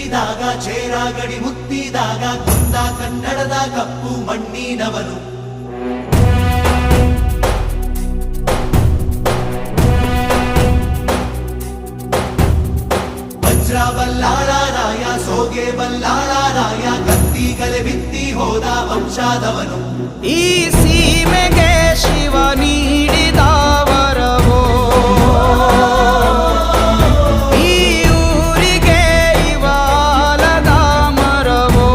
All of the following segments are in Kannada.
ಮೆತ್ತಿದಾಗ ಚೇರ ಗಡಿ ಮುತ್ತಿದಾಗ ಕೊಂದ ಕನ್ನಡದ ಕಪ್ಪು ಮಣ್ಣಿನವನು. ವಜ್ರ ಬಲ್ಲಾಳರಾಯ ಸೋಗೆ ಬಲ್ಲಾಳರಾಯ ಕತ್ತಿಗಲೆ ಬಿತ್ತಿ ಹೋದ ವಂಶಾದವನು. ಈ ಸೀಮೆಗೆ ಶಿವ ನೀಡಿದ ವರವೋ, ಈ ಊರಿಗೆ ಇವಾಲದ ಮರವೋ,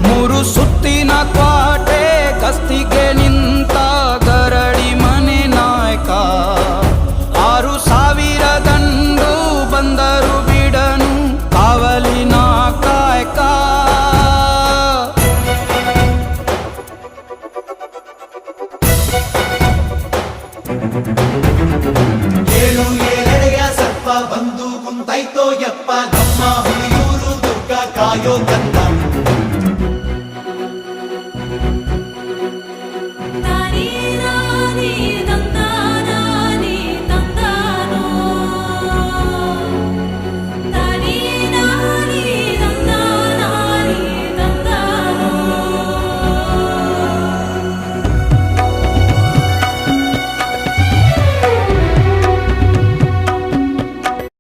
ಮೂರು ಸುತ್ತಿನ ಕ್ವಾಟೆ ಗಸ್ತಿಗೆ ನಿಂತ ಗರಡಿ ಮನೆ ನಾಯಕ. 6,000 ದಂಡು ಬಂದರು ಬಿಡನು ಕಾವಲಿನ ಕಾಯಕ. ಏಳು ಏಳೆಡೆಯ ಸರ್ಪ ಬಂದು ಕುಂತೈತೋ ಯಪ್ಪ, ನಮ್ಮ ಹುಲಿಯೂರು ದುರ್ಗ ಕಾಯೋ ಕಂದ. ತಾನಿ ರಾನಿ